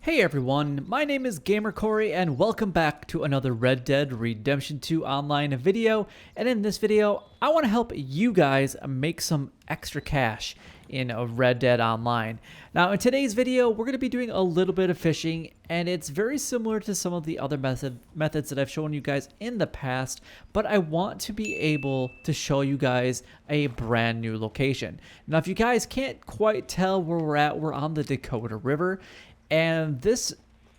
Hey everyone, my name is Gamer Corey and welcome back to another Red Dead Redemption 2 online video. And in this video, I want to help you guys make some extra cash in a Red Dead Online. Now in today's video, we're going to be doing a little bit of fishing, and it's very similar to some of the other methods that I've shown you guys in the past, but I want to be able to show you guys a brand new location. Now if you guys can't quite tell where we're at, we're on the Dakota River. And this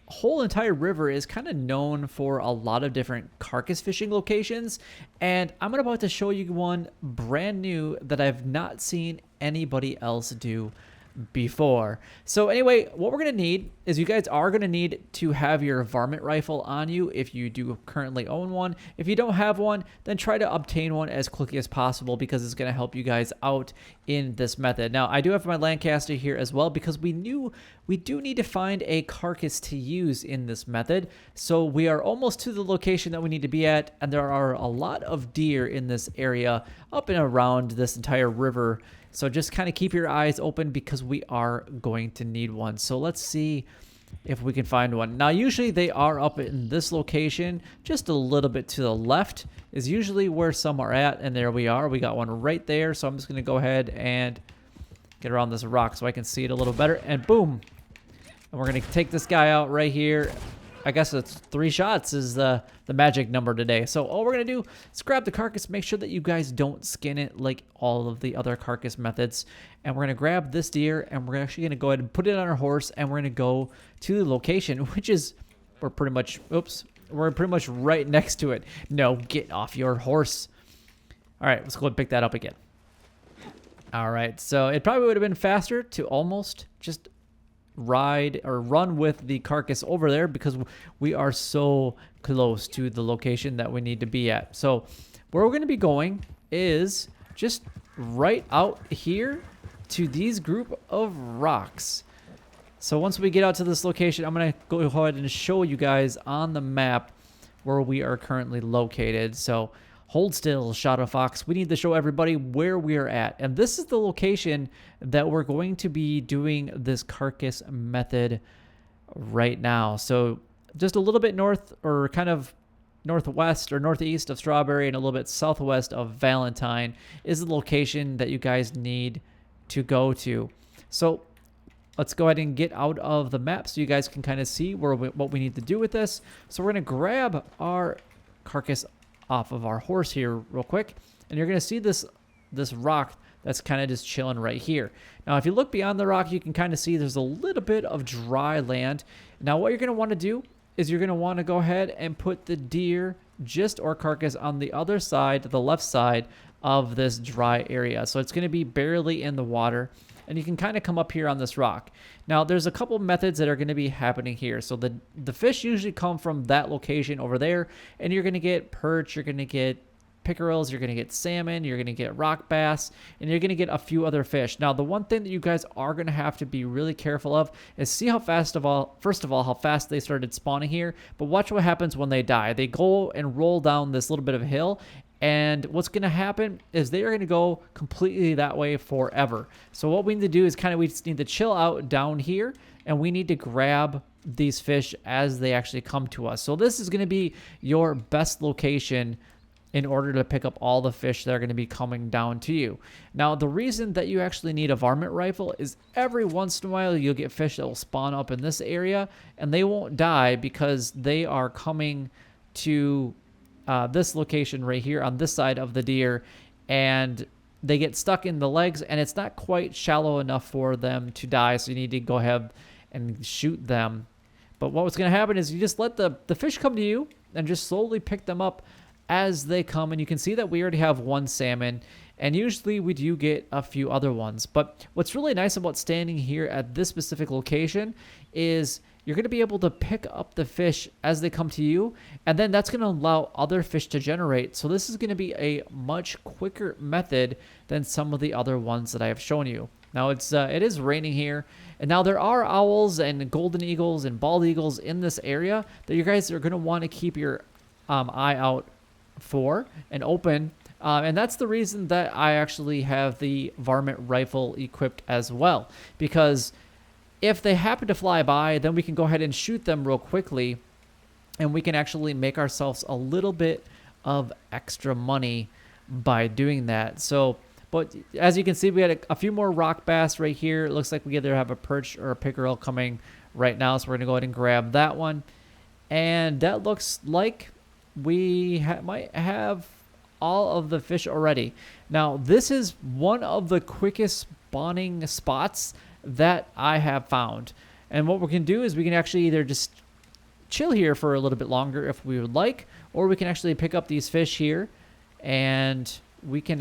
whole entire river is kind of known for a lot of different carcass fishing locations. And I'm about to show you one brand new that I've not seen anybody else do before. So anyway, what we're going to need is you guys are going to need to have your varmint rifle on you if you do currently own one. If you don't have one, then try to obtain one as quickly as possible because it's going to help you guys out in this method. Now, I do have my Lancaster here as well because we do need to find a carcass to use in this method. So we are almost to the location that we need to be at, and there are a lot of deer in this area up and around this entire river. So just kind of keep your eyes open because we are going to need one. So let's see if we can find one. Now, usually they are up in this location, just a little bit to the left is usually where some are at. And there we are. We got one right there. So I'm just going to go ahead and get around this rock so I can see it a little better. And boom. And we're going to take this guy out right here. I guess it's 3 shots is the magic number today. So all we're going to do is grab the carcass, make sure that you guys don't skin it like all of the other carcass methods. And we're going to grab this deer, and we're actually going to go ahead and put it on our horse, and we're going to go to the location, which is, we're pretty much right next to it. No, get off your horse. All right, let's go and pick that up again. All right, so it probably would have been faster to almost just ride or run with the carcass over there because we are so close to the location that we need to be at. So where we're going to be going is just right out here to these group of rocks. So once we get out to this location, I'm going to go ahead and show you guys on the map where we are currently located. So hold still, Shadow Fox. We need to show everybody where we are at. And this is the location that we're going to be doing this carcass method right now. So just a little bit north, or kind of northwest or northeast of Strawberry, and a little bit southwest of Valentine is the location that you guys need to go to. So let's go ahead and get out of the map so you guys can kind of see what we need to do with this. So we're going to grab our carcass off of our horse here real quick, and you're going to see this rock that's kind of just chilling right here. Now if you look beyond the rock, you can kind of see there's a little bit of dry land. Now what you're going to want to do is you're going to want to go ahead and put the deer or carcass on the other side, the left side of this dry area. So it's going to be barely in the water, and you can kind of come up here on this rock. Now, there's a couple methods that are going to be happening here. So the fish usually come from that location over there, and you're going to get perch, you're going to get pickerels, you're going to get salmon, you're going to get rock bass, and you're going to get a few other fish. Now, the one thing that you guys are going to have to be really careful of is see how first of all, how fast they started spawning here, but watch what happens when they die. They go and roll down this little bit of a hill, and what's going to happen is they are going to go completely that way forever. So what we need to do is we just need to chill out down here, and we need to grab these fish as they actually come to us. So this is going to be your best location in order to pick up all the fish that are going to be coming down to you. Now, the reason that you actually need a varmint rifle is every once in a while you'll get fish that will spawn up in this area, and they won't die because they are coming to this location right here on this side of the deer, and they get stuck in the legs, and it's not quite shallow enough for them to die, so you need to go ahead and shoot them. But what's going to happen is you just let the fish come to you and just slowly pick them up as they come, and you can see that we already have one salmon, and usually we do get a few other ones. But what's really nice about standing here at this specific location is you're going to be able to pick up the fish as they come to you, and then that's going to allow other fish to generate. So this is going to be a much quicker method than some of the other ones that I have shown you. Now it is raining here, and now there are owls and golden eagles and bald eagles in this area that you guys are going to want to keep your eye out for and open. And that's the reason that I actually have the varmint rifle equipped as well, because If they happen to fly by, then we can go ahead and shoot them real quickly, and we can actually make ourselves a little bit of extra money by doing that. So, but as you can see, we had a few more rock bass right here. It looks like we either have a perch or a pickerel coming right now, so we're going to go ahead and grab that one. And that looks like we might have all of the fish already. Now, this is one of the quickest spawning spots that I have found. And what we can do is we can actually either just chill here for a little bit longer if we would like, or we can actually pick up these fish here, and we can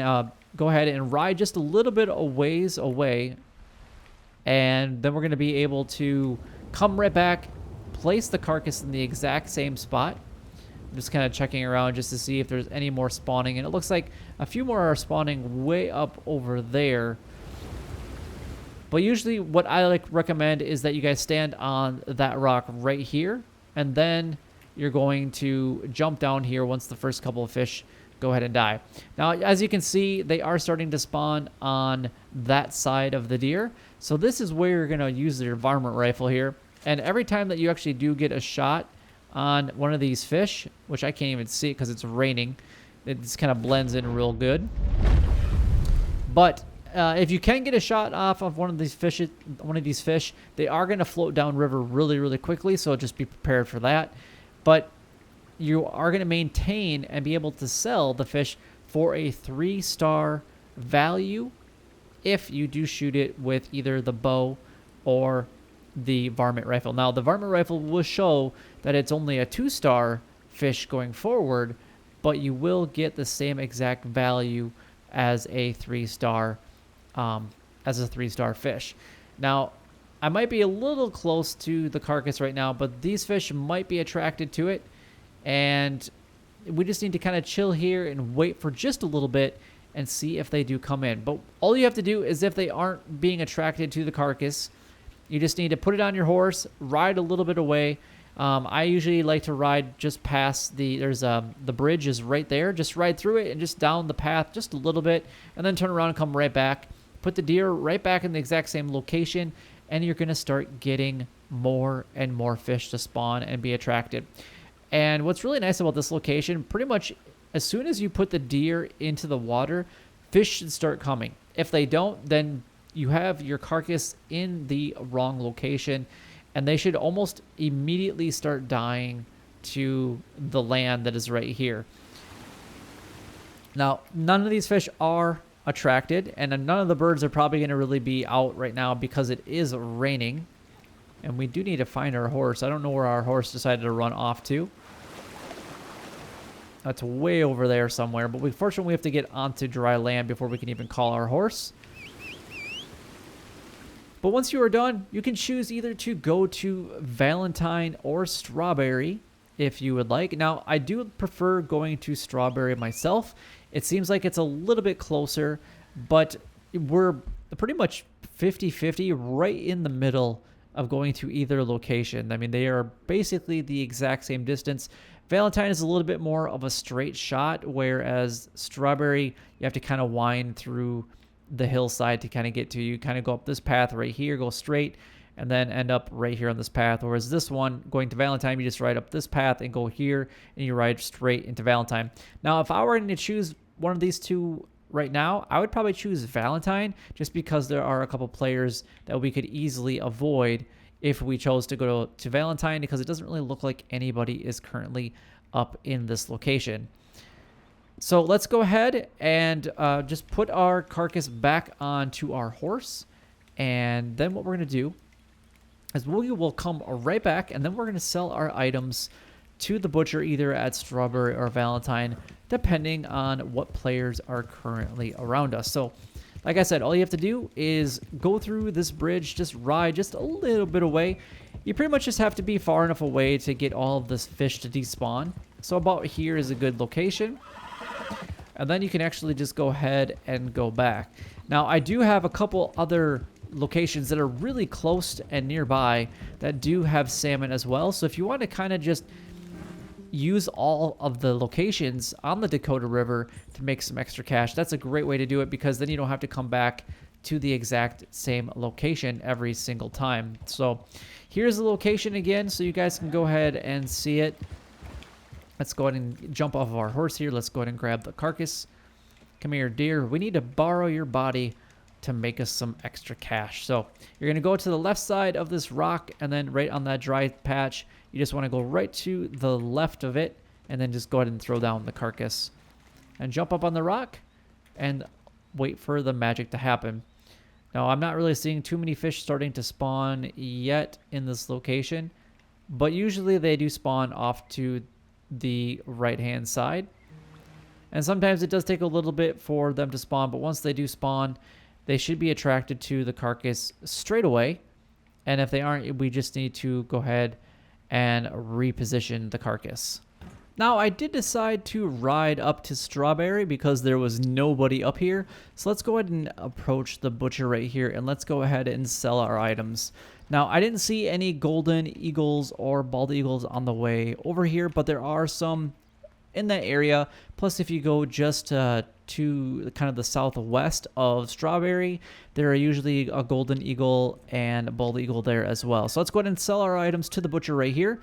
go ahead and ride just a little bit a ways away, and then we're going to be able to come right back, place the carcass in the exact same spot. I'm just kind of checking around just to see if there's any more spawning, and it looks like a few more are spawning way up over there. But usually what I recommend is that you guys stand on that rock right here, and then you're going to jump down here once the first couple of fish go ahead and die. Now, as you can see, they are starting to spawn on that side of the deer. So this is where you're going to use your varmint rifle here. And every time that you actually do get a shot on one of these fish, which I can't even see because it's raining, it just kind of blends in real good. But if you can get a shot off of one of these fish, they are going to float down river really, really quickly. So just be prepared for that. But you are going to maintain and be able to sell the fish for a 3-star value if you do shoot it with either the bow or the varmint rifle. Now, the varmint rifle will show that it's only a 2-star fish going forward, but you will get the same exact value as a 3-star fish. Now, I might be a little close to the carcass right now, but these fish might be attracted to it, and we just need to kind of chill here and wait for just a little bit and see if they do come in. But all you have to do is, if they aren't being attracted to the carcass, you just need to put it on your horse, ride a little bit away. I usually like to ride just past the bridge is right there. Just ride through it and just down the path just a little bit, and then turn around and come right back. Put the deer right back in the exact same location, and you're going to start getting more and more fish to spawn and be attracted. And what's really nice about this location, pretty much as soon as you put the deer into the water, fish should start coming. If they don't, then you have your carcass in the wrong location, and they should almost immediately start dying to the land that is right here. Now, none of these fish are attracted, and none of the birds are probably going to really be out right now because it is raining, and we do need to find our horse. I don't know where our horse decided to run off to. That's way over there somewhere, but fortunately we have to get onto dry land before we can even call our horse. But once you are done, you can choose either to go to Valentine or Strawberry if you would like. Now, I do prefer going to Strawberry myself. It seems like it's a little bit closer, but we're pretty much 50-50 right in the middle of going to either location. I mean, they are basically the exact same distance. Valentine is a little bit more of a straight shot, whereas Strawberry, you have to kind of wind through the hillside to kind of get to. You kind of go up this path right here, go straight, and then end up right here on this path. Whereas this one, going to Valentine, you just ride up this path and go here, and you ride straight into Valentine. Now, if I were going to choose one of these two right now, I would probably choose Valentine, just because there are a couple players that we could easily avoid if we chose to go to Valentine, because it doesn't really look like anybody is currently up in this location. So let's go ahead and just put our carcass back onto our horse, and then what we're going to do is we will come right back, and then we're going to sell our items to the butcher either at Strawberry or Valentine, depending on what players are currently around us. So like I said, all you have to do is go through this bridge, just ride just a little bit away. You pretty much just have to be far enough away to get all of this fish to despawn. So about here is a good location. And then you can actually just go ahead and go back. Now, I do have a couple other locations that are really close and nearby that do have salmon as well. So if you want to kind of just use all of the locations on the Dakota River to make some extra cash, that's a great way to do it, because then you don't have to come back to the exact same location every single time. So here's the location again, so you guys can go ahead and see it. Let's go ahead and jump off of our horse here. Let's go ahead and grab the carcass. Come here, dear. We need to borrow your body to make us some extra cash. So you're going to go to the left side of this rock, and then right on that dry patch, you just want to go right to the left of it, and then just go ahead and throw down the carcass. And jump up on the rock and wait for the magic to happen. Now, I'm not really seeing too many fish starting to spawn yet in this location, but usually they do spawn off to the right-hand side. And sometimes it does take a little bit for them to spawn, but once they do spawn, they should be attracted to the carcass straight away. And if they aren't, we just need to go ahead and reposition the carcass. Now, I did decide to ride up to Strawberry because there was nobody up here. So let's go ahead and approach the butcher right here, and let's go ahead and sell our items. Now, I didn't see any golden eagles or bald eagles on the way over here, but there are some in that area. Plus, if you go just to kind of the southwest of Strawberry, there are usually a golden eagle and a bald eagle there as well. So let's go ahead and sell our items to the butcher right here.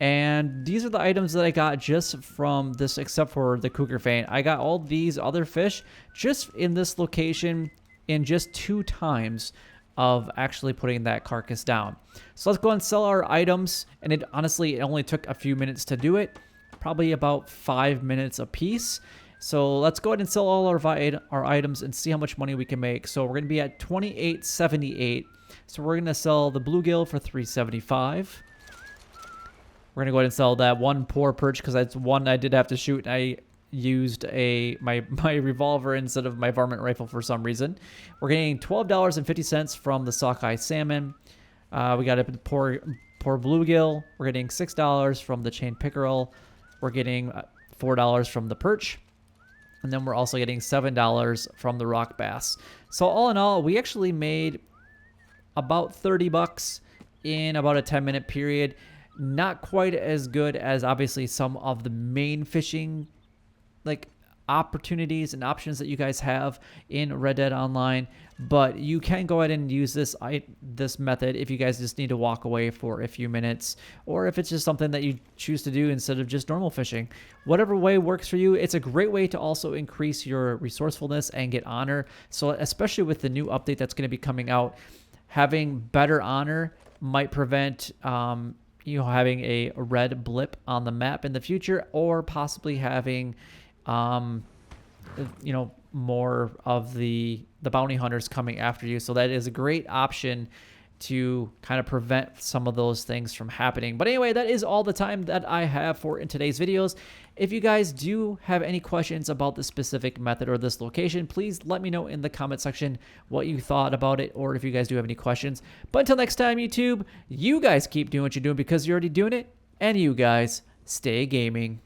And these are the items that I got just from this, except for the cougar feint. I got all these other fish just in this location in just 2 times of actually putting that carcass down. So let's go and sell our items. And it honestly, it only took a few minutes to do it, probably about 5 minutes a piece. So let's go ahead and sell all our items and see how much money we can make. So we're going to be at $28.78. So we're going to sell the bluegill for $3.75. We're going to go ahead and sell that one poor perch because that's one I did have to shoot. I used my revolver instead of my varmint rifle for some reason. We're getting $12.50 from the sockeye salmon. We got a poor bluegill. We're getting $6 from the chain pickerel. We're getting $4 from the perch. And then we're also getting $7 from the rock bass. So all in all, we actually made about 30 bucks in about a 10-minute period. Not quite as good as obviously some of the main fishing like opportunities and options that you guys have in Red Dead Online, but you can go ahead and use this method if you guys just need to walk away for a few minutes, or if it's just something that you choose to do instead of just normal fishing. Whatever way works for you. It's a great way to also increase your resourcefulness and get honor. So especially with the new update that's going to be coming out, having better honor might prevent having a red blip on the map in the future, or possibly having more of the bounty hunters coming after you. So that is a great option to kind of prevent some of those things from happening. But anyway, that is all the time that I have for in today's videos. If you guys do have any questions about this specific method or this location, please let me know in the comment section what you thought about it, or if you guys do have any questions. But until next time, YouTube, you guys keep doing what you're doing because you're already doing it, and you guys stay gaming.